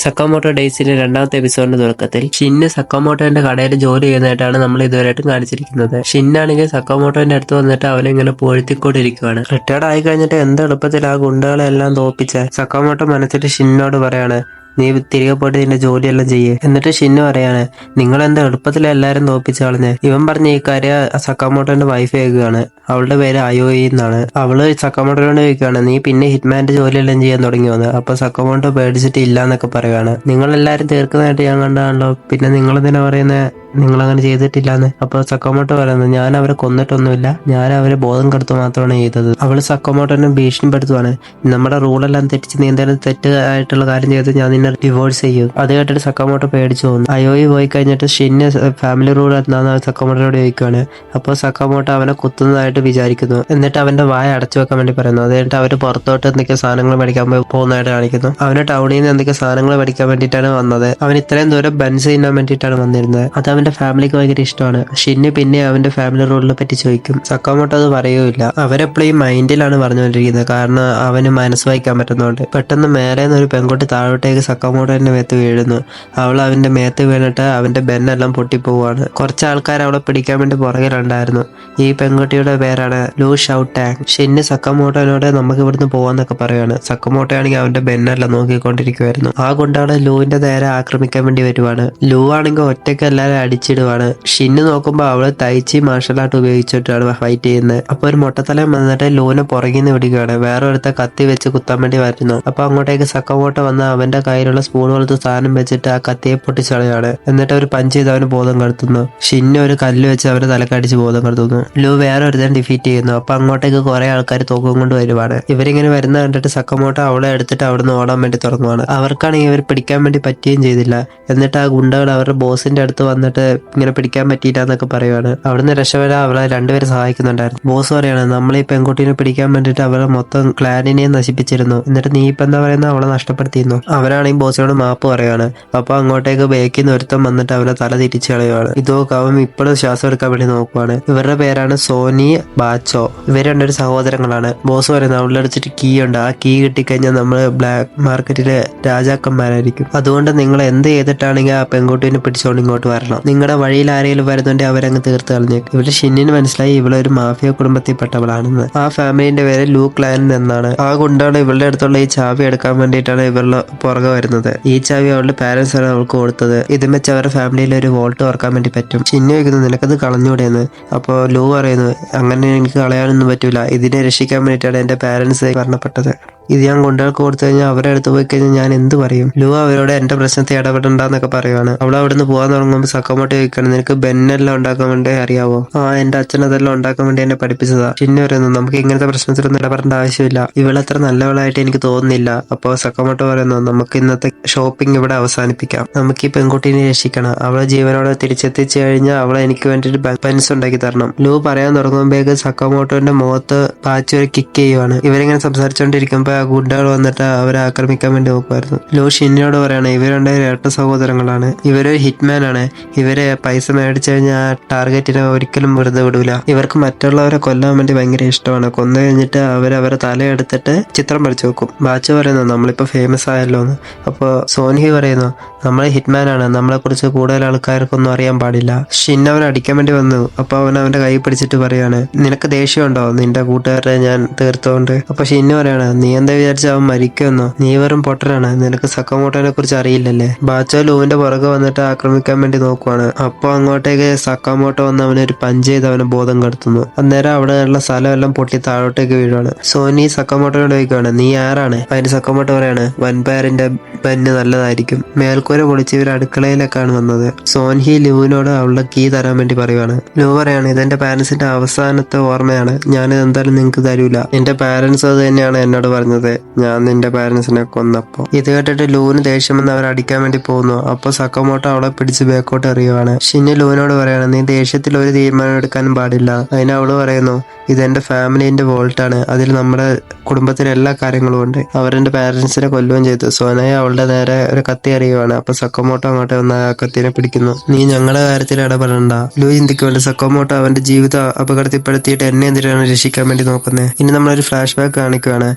സക്കാമോട്ടോ ഡേയ്സിലെ രണ്ടാമത്തെ എപ്പിസോഡിന്റെ തുടക്കത്തിൽ ഷിന്ന് സക്കാമോട്ടോന്റെ കടയിൽ ജോലി ചെയ്യുന്നതായിട്ടാണ് നമ്മൾ ഇതുവരെയായിട്ടും കാണിച്ചിരിക്കുന്നത്. ഷിന്നാണെങ്കിൽ സക്കാമോട്ടോന്റെ അടുത്ത് വന്നിട്ട് അവനെ ഇങ്ങനെ പൊഴുത്തിക്കൊണ്ടിരിക്കുകയാണ്. റിട്ടയർഡ് ആയി കഴിഞ്ഞിട്ട് എന്ത് എളുപ്പത്തിൽ ആ ഗുണ്ടകളെ എല്ലാം തോപ്പിച്ച സക്കാമോട്ടോ മനസ്സിൽ ഷിന്നോട് പറയാണ്, നീ തിരികെ പോയിട്ട് നിന്റെ ജോലിയെല്ലാം ചെയ്യേ. എന്നിട്ട് ഷിന്നു പറയാണ്, നിങ്ങൾ എന്താ എളുപ്പത്തിൽ എല്ലാരും തോപ്പിച്ച് കളഞ്ഞ്. ഇവൻ പറഞ്ഞ ഈ കാര്യം സക്കാമോട്ടോന്റെ വൈഫ് കേൾക്കുകയാണ്. അവളുടെ പേര് അയോയി എന്നാണ്. അവള് സക്കാമോട്ടോനോട് ചോദിക്കുകയാണ്, നീ പിന്നെ ഹിറ്റ്മാന്റെ ജോലിയെല്ലാം ചെയ്യാൻ തുടങ്ങി വന്ന്. അപ്പൊ സക്കാമോട്ടോ പേടിച്ചിട്ട് ഇല്ലാന്നൊക്കെ പറയുകയാണ്. നിങ്ങളെല്ലാരും തീർക്കുന്നതായിട്ട് ഞാൻ കണ്ടാണല്ലോ, പിന്നെ നിങ്ങളെന്തിനാ പറയുന്നത് നിങ്ങൾ അങ്ങനെ ചെയ്തിട്ടില്ലാന്ന്. അപ്പൊ സക്കാമോട്ടോ പറയുന്നത്, ഞാൻ അവരെ കൊന്നിട്ടൊന്നുമില്ല, ഞാൻ അവരെ ബോധം കെടുത്തു മാത്രമാണ് ചെയ്തത്. അവള് സക്കാമോട്ടോനെ ഭീഷണിപ്പെടുത്തുവാണ്, നമ്മുടെ റൂളെല്ലാം തെറ്റിച്ച് നീ എന്തായാലും തെറ്റായിട്ടുള്ള കാര്യം ചെയ്ത് ഞാൻ നിന്നെ ഡിവോഴ്സ് ചെയ്യും. അത് കേട്ടിട്ട് സക്കാമോട്ടോ പേടിച്ചു പോകുന്നു. അയോയി പോയി കഴിഞ്ഞിട്ട് ഷിന്ന് ഫാമിലി റൂൾ എന്താന്ന് സക്കാമോട്ടോയോട് ചോദിക്കുകയാണ്. അപ്പോൾ സക്കാമോട്ടോ അവനെ കുത്തുന്നതായിട്ട് വിചാരിക്കുന്നു. എന്നിട്ട് അവന്റെ വായ അടച്ചു വെക്കാൻ വേണ്ടി പറയുന്നു. അത് കഴിഞ്ഞിട്ട് അവര് പുറത്തോട്ട് എന്തൊക്കെ സാധനങ്ങൾ മേടിക്കാൻ പോകുന്നതായിട്ട് കാണിക്കുന്നു. അവന് ടൗണിൽ നിന്ന് എന്തൊക്കെ സാധനങ്ങൾ മേടിക്കാൻ വേണ്ടിയിട്ടാണ് വന്നത്. അവൻ ഇത്രയും ദൂരം ബൻസ് തിന്നാൻ വേണ്ടിയിട്ടാണ് വന്നിരുന്നത്. അത് അവന്റെ ഫാമിലിക്ക് ഭയങ്കര ഇഷ്ടമാണ്. ഷിന്ന് പിന്നെ അവന്റെ ഫാമിലി റൂളിനെ പറ്റി ചോദിക്കും. സക്കാമോട്ടോ അത് പറയുകയില്ല. അവരെപ്പോഴും മൈൻഡിലാണ് പറഞ്ഞുകൊണ്ടിരിക്കുന്നത്, കാരണം അവന് മനസ്സ് വായിക്കാൻ പറ്റുന്നതുകൊണ്ട്. പെട്ടെന്ന് മേലെ നിന്ന് ഒരു പെൺകുട്ടി താഴോട്ടേക്ക് സക്കാമോട്ടോന്റെ മേത്ത് വീഴുന്നു. അവൾ അവന്റെ മേത്ത് വീണിട്ട് അവന്റെ ബെന്നെല്ലാം പൊട്ടിപ്പോവാണ്. കുറച്ച് ആൾക്കാർ അവളെ പിടിക്കാൻ വേണ്ടി പുറകിലുണ്ടായിരുന്നു. ഈ പെൺകുട്ടിയുടെ പേരാണ് ലൂ ഷൗടാങ്. ഷിന്ന് സക്കാമോട്ടോനോട് നമുക്ക് ഇവിടുന്ന് പോവാന്നൊക്കെ പറയുകയാണ്. സക്കാമോട്ടോ ആണെങ്കിൽ അവന്റെ ബെന്നെല്ലാം നോക്കിക്കൊണ്ടിരിക്കുവായിരുന്നു. ആ കൊണ്ടാണ് ലൂവിന്റെ നേരെ ആക്രമിക്കാൻ വേണ്ടി വരുവാണ്. ലൂ ആണെങ്കിൽ ഒറ്റയ്ക്ക് എല്ലാവരും അടിച്ചിടുവാണ്. ഷിന്ന് നോക്കുമ്പോൾ അവള് തൈച്ചി മാർഷൽ ആർട്ട് ഉപയോഗിച്ചിട്ടാണ് ഫൈറ്റ് ചെയ്യുന്നത്. അപ്പൊ ഒരു മൊട്ടത്തലയും വന്നിട്ട് ലൂവിനെ പുറകിന്ന് വിടുകയാണ്. വേറെ ഒരുത്ത കത്തി വെച്ച് കുത്താൻ വേണ്ടി വരുന്നു. അപ്പൊ അങ്ങോട്ടേക്ക് സക്കാമോട്ടോ വന്ന് അവന്റെ കയ്യിലുള്ള സ്പൂൺ പോലത്തെ സാധനം വെച്ചിട്ട് ആ കത്തിയെ പൊട്ടിച്ചളയാണ്. എന്നിട്ട് അവർ പഞ്ച് ചെയ്ത് അവന് ബോധം കെടുത്തുന്നു. ഷിന്ന് ഒരു കല്ല് വെച്ച് അവന് തലക്കടിച്ച് ബോധം കെടുത്തുന്നു. ലൂ വേറെ ഒരുത്തൻ ഡിഫീറ്റ് ചെയ്യുന്നു. അപ്പൊ അങ്ങോട്ടേക്ക് കുറെ ആൾക്കാർ തോക്കും കൊണ്ട് വരുവാണ്. ഇവരിങ്ങനെ വരുന്ന കണ്ടിട്ട് സക്കാമോട്ടോ അവളെ എടുത്തിട്ട് അവിടുന്ന് ഓടാൻ വേണ്ടി തുടങ്ങുവാണ്. അവർക്കാണെങ്കിൽ ഇവർ പിടിക്കാൻ വേണ്ടി പറ്റുകയും ചെയ്തില്ല. എന്നിട്ട് ആ ഗുണ്ടകൾ അവരുടെ ബോസിന്റെ അടുത്ത് വന്നിട്ട് ഇങ്ങനെ പിടിക്കാൻ പറ്റിയിട്ടാന്നൊക്കെ പറയുവാണ്. അവിടുന്ന് രക്ഷപ്പെടാൻ അവളെ രണ്ടുപേരും സഹായിക്കുന്നുണ്ടായിരുന്നു. ബോസ് പറയാണ്, നമ്മൾ ഈ പെൺകുട്ടീനെ പിടിക്കാൻ വേണ്ടിയിട്ട് അവളെ മൊത്തം ക്ലാനിനെ നശിപ്പിച്ചിരുന്നു, എന്നിട്ട് നീ ഇപ്പൊ എന്താ പറയുന്നത്, അവളെ നഷ്ടപ്പെടുത്തിയിരുന്നു. അവരാണെങ്കിൽ ബോസിനോട് മാപ്പ് പറയാണ്. അപ്പൊ അങ്ങോട്ടേക്ക് ബേക്കിന്ന് ഒരുത്തം വന്നിട്ട് അവരെ തല തിരിച്ചു കളയുവാണ്. ഇതൊക്കെ അവൻ ഇപ്പോഴും ശ്വാസം എടുക്കാൻ വേണ്ടി നോക്കുവാണ്. ഇവരുടെ പേരാണ് സോനി ബാച്ചോ. ഇവർ രണ്ടൊരു സഹോദരങ്ങളാണ്. ബോസ് പറയുന്നത്, അവളുടെ അടുത്തിട്ട് കീ ഉണ്ട്, ആ കീ കിട്ടിക്കഴിഞ്ഞാൽ നമ്മൾ ബ്ലാക്ക് മാർക്കറ്റിലെ രാജാക്കന്മാരായിരിക്കും. അതുകൊണ്ട് നിങ്ങൾ എന്ത് ചെയ്തിട്ടാണെങ്കിൽ ആ പെൺകുട്ടീനെ പിടിച്ചോണ്ട് ഇങ്ങോട്ട് വരണം. നിങ്ങളുടെ വഴിയിൽ ആരെങ്കിലും വരുന്നുണ്ടെങ്കിൽ അവരങ്ങ് തീർത്ത് കളഞ്ഞേക്ക്. ഇവിടെ ഷിന്നിന് മനസ്സിലായി ഇവളെ ഒരു മാഫിയ കുടുംബത്തിൽപ്പെട്ടവളാണെന്ന്. ആ ഫാമിലിന്റെ പേര് ലൂ ക്ലാൻ എന്നാണ്. ആ ഗുണ്ടാണ് ഇവളുടെ അടുത്തുള്ള ഈ ചാവി എടുക്കാൻ വേണ്ടിയിട്ടാണ് ഇവളുടെ പുറകെ വരുന്നത്. ഈ ചാവി അവളുടെ പാരന്റ്സ് ആണ് അവൾക്ക് കൊടുത്തത്. ഇതും വെച്ച് അവരുടെ ഫാമിലിയിൽ ഒരു വോൾട്ട് തുറക്കാൻ വേണ്ടി പറ്റും. ഷിന്നു ചോദിക്കുന്നു, നിനക്കത് കളഞ്ഞൂടെയെന്ന്. അപ്പോൾ ലൂ പറയുന്നു, അങ്ങനെ എനിക്ക് കളയാനൊന്നും പറ്റൂല, ഇതിനെ രക്ഷിക്കാൻ വേണ്ടിയിട്ടാണ് എന്റെ പാരന്റ്സ് മരണപ്പെട്ടത്. ഇത് ഞാൻ ഗുണ്ടകൾക്ക് കൊടുത്തു കഴിഞ്ഞാൽ അവരെ അടുത്ത് പോയി കഴിഞ്ഞാൽ ഞാൻ എന്ത് പറയും. ലൂ അവരോട് എന്റെ പ്രശ്നത്തെ ഇടപെടണ്ടെന്നൊക്കെ പറയുവാണ്. അവൾ അവിടുന്ന് പോകാൻ തുടങ്ങുമ്പോൾ സക്കാമോട്ടോ ചോദിക്കണം, നിനക്ക് ബെന്നെല്ലാം ഉണ്ടാക്കാൻ വേണ്ടി അറിയാവോ? ആ, എന്റെ അച്ഛൻ അതെല്ലാം ഉണ്ടാക്കാൻ വേണ്ടി എന്നെ പഠിപ്പിച്ചതാ. ഷിന്നു പറയുന്നു, നമുക്ക് ഇങ്ങനത്തെ പ്രശ്നത്തിലൊന്നും ഇടപെടേണ്ട ആവശ്യമില്ല, ഇവളത്ര നല്ലവളായിട്ട് എനിക്ക് തോന്നുന്നില്ല. അപ്പോൾ സക്കാമോട്ടോ പറയുന്നു, നമുക്ക് ഇന്നത്തെ ഷോപ്പിംഗ് ഇവിടെ അവസാനിപ്പിക്കാം, നമുക്ക് ഈ പെൺകുട്ടീനെ രക്ഷിക്കണം, അവളെ ജീവനോടെ തിരിച്ചെത്തിച്ചു കഴിഞ്ഞാൽ അവളെ എനിക്ക് വേണ്ടിയിട്ട് പെൻസ് ഉണ്ടാക്കി തരണം. ലൂ പറയാൻ തുടങ്ങുമ്പോഴേക്ക് സക്കാമോട്ടോന്റെ മുഖത്ത് പാച്ച് ഒരു കിക്ക് ചെയ്യുവാണ്. ഇവരിങ്ങനെ സംസാരിച്ചുകൊണ്ടിരിക്കുമ്പോൾ ആ ഗുണ്ടകൾ വന്നിട്ട് അവരെ ആക്രമിക്കാൻ വേണ്ടി നോക്കുമായിരുന്നു. ലൂ ഷിന്നിനോട് പറയാണ്, ഇവരുടെ ഇരട്ട സഹോദരങ്ങളാണ്, ഇവരൊരു ഹിറ്റ്മാൻ ആണ്, ഇവരെ പൈസ മേടിച്ചു കഴിഞ്ഞാൽ ആ ടാർഗറ്റിനെ ഒരിക്കലും വെറുതെ വിടൂല, ഇവർക്ക് മറ്റുള്ളവരെ കൊല്ലാൻ വേണ്ടി ഭയങ്കര ഇഷ്ടമാണ്, കൊന്നു കഴിഞ്ഞിട്ട് അവരവരെ തലയെടുത്തിട്ട് ചിത്രം വരച്ചു വെക്കും. ബാച്ചു പറയുന്നു, നമ്മളിപ്പോ ഫേമസ് ആയല്ലോ എന്ന്. അപ്പോൾ സോൻഹി പറയുന്നു, നമ്മൾ ഹിറ്റ്മാൻ ആണ്, നമ്മളെ കുറിച്ച് കൂടുതൽ ആൾക്കാർക്കൊന്നും അറിയാൻ പാടില്ല. ഷിൻ അവൻ അടിക്കാൻ വേണ്ടി വന്നു. അപ്പൊ അവൻ അവന്റെ കൈ പിടിച്ചിട്ട് പറയാണ്, നിനക്ക് ദേഷ്യമുണ്ടോ നിന്റെ കൂട്ടുകാരെ ഞാൻ തീർത്തോണ്ട്? അപ്പൊ ഷിന്നു പറയാണ്, നീ എന്താ വിചാരിച്ച അവൻ മരിക്കുമെന്നോ, നീ വെറും പൊട്ടനാണ്, നിനക്ക് സക്കാമോട്ടോനെ കുറിച്ച് അറിയില്ലല്ലേ. ബാച്ചോ ലൂവിന്റെ പുറകെ വന്നിട്ട് ആക്രമിക്കാൻ വേണ്ടി നോക്കുവാണ്. അപ്പൊ അങ്ങോട്ടേക്ക് സക്കാമോട്ടോ വന്ന് അവനൊരു പഞ്ച് ചെയ്ത് അവനെ ബോധം കെടുത്തുന്നു. അന്നേരം അവിടെയുള്ള സ്ഥലം എല്ലാം പൊട്ടി താഴോട്ടേക്ക് വീഴാണ്. സോനി സക്കാമോട്ടോയോട് ചോദിക്കുകയാണ്, നീ ആരാണ്? അതിന് സക്കാമോട്ടോ പറയാണ്, വൻപയറിന്റെ ബെന്ന് നല്ലതായിരിക്കും, മേൽക്കൂര പൊളിച്ച് ഇവർ അടുക്കളയിലേക്കാണ് വന്നത്. സോൻഹി ലൂവിനോട് അവളുടെ കീ തരാൻ വേണ്ടി പറയുവാണ്. ലൂ പറയാണ്, ഇതെന്റെ പാരന്റ്സിന്റെ അവസാനത്തെ ഓർമ്മയാണ്, ഞാനിത് എന്തായാലും നിനക്ക് തരൂല, എന്റെ പാരന്റ്സ് അത് തന്നെയാണ് എന്നോട് പറഞ്ഞത്, ഞാൻ നിന്റെ പാരന്റ്സിനെ കൊന്നപ്പോ. ഇത് കേട്ടിട്ട് ലൂവിന് ദേഷ്യം വന്ന് അവർ അടിക്കാൻ വേണ്ടി പോകുന്നു. അപ്പൊ സക്കാമോട്ടോ അവളെ പിടിച്ച് ബേക്കോട്ട് എറിയുവാണ്. ഷിന്ന് ലൂവിനോട് പറയാണ്, നീ ദേഷ്യത്തിൽ ഒരു തീരുമാനം എടുക്കാനും പാടില്ല. അതിന് അവള് പറയുന്നു, ഇതെന്റെ ഫാമിലിന്റെ വോൾട്ടാണ്, അതിൽ നമ്മുടെ കുടുംബത്തിലെ എല്ലാ കാര്യങ്ങളും ഉണ്ട്, അവരെന്റെ പാരന്റ്സിനെ കൊല്ലുകയും ചെയ്തു. സോനയെ അവളുടെ നേരെ ഒരു കത്തി അറിയുവാണ്. അപ്പൊ സക്കാമോട്ടോ അങ്ങോട്ട് വന്ന് ആ കത്തിനെ പിടിക്കുന്നു. നീ ഞങ്ങളുടെ കാര്യത്തിൽ ഇടപെടണ്ട. ലൂ ചിന്തിക്കുന്നുണ്ട്, സക്കാമോട്ടോ അവന്റെ ജീവിതം അപകടത്തിൽപ്പെടുത്തിയിട്ട് എന്നെ എന്തിനാണ് രക്ഷിക്കാൻ വേണ്ടി നോക്കുന്നത്. ഇനി നമ്മളൊരു ഫ്ലാഷ് ബാക്ക് കാണിക്കുകയാണ്.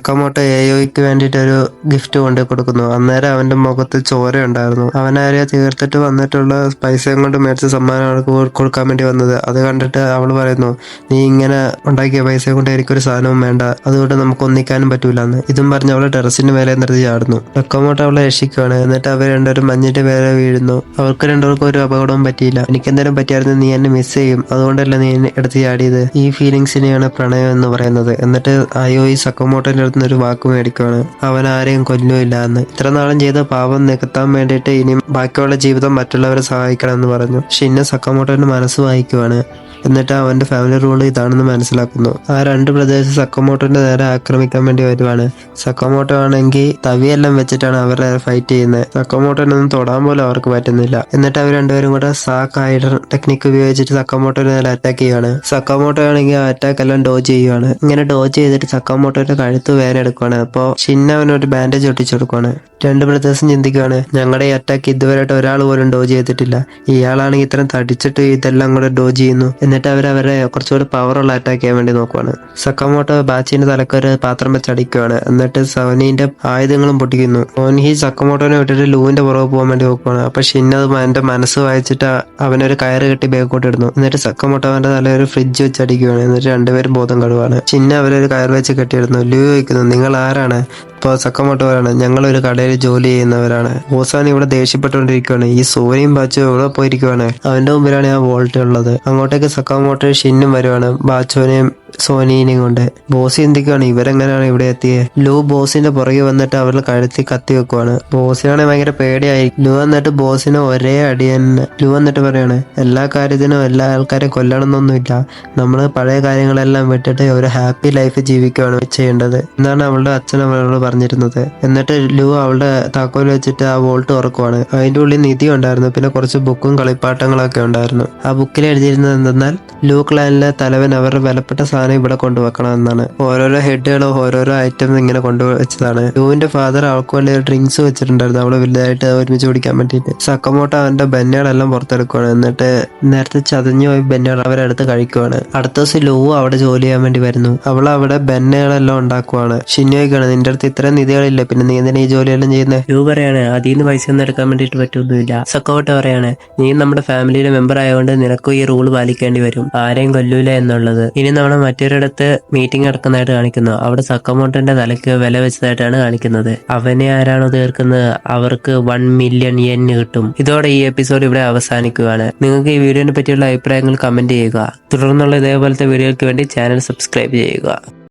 സക്കമോട്ടോ ഏയോയ്ക്ക് വേണ്ടിയിട്ട് ഒരു ഗിഫ്റ്റ് കൊണ്ടു കൊടുക്കുന്നു. അന്നേരം അവന്റെ മുഖത്ത് ചോര ഉണ്ടായിരുന്നു. അവനാരെയോ തീർത്തിട്ട് വന്നിട്ടുള്ള പൈസയും കൊണ്ട് മേടിച്ച സമ്മാനം അവൾക്ക് കൊടുക്കാൻ വേണ്ടി വന്നത്. അത് കണ്ടിട്ട് അവൾ പറയുന്നു, നീ ഇങ്ങനെ ഉണ്ടാക്കിയ പൈസ കൊണ്ട് എനിക്കൊരു സാധനവും വേണ്ട, അതുകൊണ്ട് നമുക്ക് ഒന്നിക്കാനും പറ്റൂലെന്ന്. ഇതും പറഞ്ഞ് അവള് ടെറസിന്റെ മേലെ നിർത്തി ചാടുന്നു. സക്കമോട്ടോ അവളെ രക്ഷിക്കുകയാണ്. എന്നിട്ട് അവർ രണ്ടുപേരും മഞ്ഞിന്റെ മേലെ വീഴുന്നു. അവർക്ക് രണ്ടുപേർക്കും ഒരു അപകടവും പറ്റിയില്ല. എനിക്കെന്തായാലും പറ്റിയായിരുന്നു, നീ എന്നെ മിസ് ചെയ്യും, അതുകൊണ്ടല്ല നീ എടുത്ത് ചാടിയത്. ഈ ഫീലിങ്സിനെയാണ് പ്രണയം എന്ന് പറയുന്നത്. എന്നിട്ട് അയോയി സക്കമോട്ടോന്റെ അടുത്ത് ഒരു വാക്ക് മേടിക്കുകയാണ്, അവൻ ആരെയും കൊല്ലുമില്ല എന്ന്. ഇത്ര നാളും ചെയ്ത പാപം നികത്താൻ വേണ്ടിയിട്ട് ഇനിയും ബാക്കിയുള്ള ജീവിതം മറ്റുള്ളവരെ സഹായിക്കണം എന്ന് പറഞ്ഞു. ഷിന്ന സക്കമോട്ടോന്റെ മനസ്സ് വായിക്കുവാണ്. എന്നിട്ട് അവന്റെ ഫാമിലി റൂൾ ഇതാണെന്ന് മനസ്സിലാക്കുന്നു. ആ രണ്ട് ബ്രദേഴ്സ് സക്കമോട്ടോന്റെ നേരെ ആക്രമിക്കാൻ വേണ്ടി വരുവാണ്. സക്കമോട്ടോ ആണെങ്കിൽ തവിയെല്ലാം വെച്ചിട്ടാണ് അവരെ ഫൈറ്റ് ചെയ്യുന്നത്. സക്കമോട്ടോനൊന്നും തൊടാൻ പോലും അവർക്ക് പറ്റുന്നില്ല. എന്നിട്ട് അവർ രണ്ടുപേരും കൂടെ സാക്ക് ഹൈഡർ ടെക്നിക്ക് ഉപയോഗിച്ചിട്ട് സക്കമോട്ടോനെ നേരെ അറ്റാക്ക് ചെയ്യുകയാണ്. സക്കമോട്ടോ ആണെങ്കിൽ ആ അറ്റാക്ക് എല്ലാം ഡോജ് ചെയ്യുവാണ്. ഇങ്ങനെ ഡോജ് ചെയ്തിട്ട് സക്കമോട്ടോന്റെ കഴുത്ത് വേദന എടുക്കുവാണ്. അപ്പോൾ ഷിന്ന അവനൊരു ബാൻഡേജ് ഒട്ടിച്ചു കൊടുക്കുവാണ്. രണ്ട് ബ്രദേഴ്സും ചിന്തിക്കുകയാണ്, ഞങ്ങളുടെ ഈ അറ്റാക്ക് ഇതുവരെയായിട്ട് ഒരാൾ പോലും ഡോജ് ചെയ്തിട്ടില്ല, ഇയാളാണെങ്കിൽ ഇത്രയും തടിച്ചിട്ട് ഇതെല്ലാം കൂടെ ഡോജ് ചെയ്യുന്നു. എന്നിട്ട് അവരെ കുറച്ചുകൂടി പവറുള്ള അറ്റാക്ക് ചെയ്യാൻ വേണ്ടി നോക്കുവാണ്. സക്കമോട്ടോ ബാച്ചിന്റെ തലക്കൊരു പാത്രം വെച്ച് അടിക്കുവാണ്. എന്നിട്ട് സോനീന്റെ ആയുധങ്ങളും പൊട്ടിക്കുന്നു. സോനി സക്കമോട്ടോനെ വിട്ടിട്ട് ലൂവിന്റെ പുറകെ പോകാൻ വേണ്ടി നോക്കുവാണ്. അപ്പൊ ഷിന്ന എന്റെ മനസ്സ് വായിച്ചിട്ട് അവനൊരു കയറ് കെട്ടി ബാക്കോട്ട് ഇടുന്നു. എന്നിട്ട് സക്കമോട്ടോ അവന്റെ തല ഒരു ഫ്രിഡ്ജ് വെച്ച് അടിക്കുവാണ്. എന്നിട്ട് രണ്ടുപേരും ബോധം കടുവാണ്. ഷിന്ന അവരൊരു കയർ വെച്ച് കെട്ടിയിടുന്നു. ലൂ ചോദിക്കുന്നു, നിങ്ങൾ ആരാണ്? ഇപ്പോൾ സക്കമോട്ടോ പറയാണ്, ഞങ്ങളൊരു കടയിൽ ജോലി ചെയ്യുന്നവരാണ്. ഓസാൻ ഇവിടെ ദേഷ്യപ്പെട്ടുകൊണ്ടിരിക്കുകയാണ്. ഈ സോനിയും ബാച്ചോ ഇവിടെ പോയിരിക്കുവാണ്. അവന്റെ മുമ്പിലാണ് ആ വോൾട്ട് ഉള്ളത്. അങ്ങോട്ടേക്ക് സക്കമോട്ടോ ഷിന്നും വരുവാണ്, ബാച്ചോനെയും സോനീനെയും കൊണ്ട്. ബോസ് ചിന്തിക്കുകയാണ്, ഇവരെങ്ങനെയാണ് ഇവിടെ എത്തിയത്. ലൂ ബോസിന്റെ പുറകെ വന്നിട്ട് അവരുടെ കഴുത്തി കത്തി വെക്കുവാണ്. ബോസിനാണെങ്കിൽ ഭയങ്കര പേടിയായിരിക്കും. ലൂ എന്നിട്ട് ബോസിന് ഒരേ അടി തന്നെ. ലൂ എന്നിട്ട് പറയാണ്, എല്ലാ കാര്യത്തിനും എല്ലാ ആൾക്കാരെയും കൊല്ലണമെന്നൊന്നുമില്ല, നമ്മൾ പഴയ കാര്യങ്ങളെല്ലാം വിട്ടിട്ട് ഒരു ഹാപ്പി ലൈഫ് ജീവിക്കുകയാണ് ചെയ്യേണ്ടത് എന്നാണ് അവളുടെ അച്ഛൻ അവളോട് പറഞ്ഞിരുന്നത്. എന്നിട്ട് ലൂ അവളുടെ താക്കോൽ വെച്ചിട്ട് ആ വോൾട്ട് തുറക്കുവാണ്. അതിന്റെ ഉള്ളിൽ നിധി ഉണ്ടായിരുന്നു, പിന്നെ കുറച്ച് ബുക്കും കളിപ്പാട്ടങ്ങളൊക്കെ ഉണ്ടായിരുന്നു. ആ ബുക്കിൽ എഴുതിയിരുന്നത് എന്തെന്നാൽ ലൂ ക്ലാനിലെ തലവൻ അവരുടെ വിലപ്പെട്ട സാധനം ഇവിടെ കൊണ്ടുവെക്കണം എന്നാണ്. ഓരോരോ ഹെഡുകളും ഓരോരോ ഐറ്റംസ് ഇങ്ങനെ കൊണ്ടുവച്ചതാണ്. ലൂവിന്റെ ഫാദർ അവൾക്ക് വേണ്ടി ഒരു ഡ്രിങ്ക്സ് വെച്ചിട്ടുണ്ടായിരുന്നു, അവള് വലുതായിട്ട് ഒരുമിച്ച് കുടിക്കാൻ വേണ്ടിയിട്ട്. സക്കമോട്ടോ അവന്റെ ബെന്നുകളെല്ലാം പുറത്തെടുക്കുവാണ്. എന്നിട്ട് നേരത്തെ ചതഞ്ഞു പോയി ബെന്നുകൾ അവരെടുത്ത് കഴിക്കുവാണ്. അടുത്ത ദിവസം ലൂ അവിടെ ജോലി ചെയ്യാൻ വേണ്ടി വരുന്നു. അവൾ അവിടെ ബെന്നുകളെല്ലാം ഉണ്ടാക്കുവാണ്. ഷിന്നോയ്ക്കാണ്, നിന്റെ അടുത്ത് ഇത്രയും നിധികളില്ല, പിന്നെ നീ എന്തിനാ ഈ ജോലിയെല്ലാം ചെയ്യുന്നത്? ലൂ പറയാണ്, അതിൽ നിന്ന് പൈസ ഒന്നും എടുക്കാൻ വേണ്ടിയിട്ട് പറ്റൊന്നുമില്ല. സക്കമോട്ടോ പറയാണ്, നീ നമ്മുടെ ഫാമിലിയിലെ മെമ്പർ ആയതുകൊണ്ട് നിനക്കും ഈ റൂൾ പാലിക്കേണ്ടി വരും, ആരെയും കൊല്ലൂല എന്നുള്ളത്. ഇനി നമ്മൾ മറ്റൊരിടത്ത് മീറ്റിംഗ് നടക്കുന്നതായിട്ട് കാണിക്കുന്നു. അവിടെ സക്കമോട്ടോന്റെ തലയ്ക്ക് വില വെച്ചതായിട്ടാണ് കാണിക്കുന്നത്. അവനെ ആരാണോ തീർക്കുന്നത് അവർക്ക് 1 മില്യൺ yen കിട്ടും. ഇതോടെ ഈ എപ്പിസോഡ് ഇവിടെ അവസാനിക്കുകയാണ്. നിങ്ങൾക്ക് ഈ വീഡിയോനെ പറ്റിയുള്ള അഭിപ്രായങ്ങൾ കമന്റ് ചെയ്യുക. തുടർന്നുള്ള ഇതേപോലത്തെ വീഡിയോകൾക്ക് വേണ്ടി ചാനൽ സബ്സ്ക്രൈബ് ചെയ്യുക.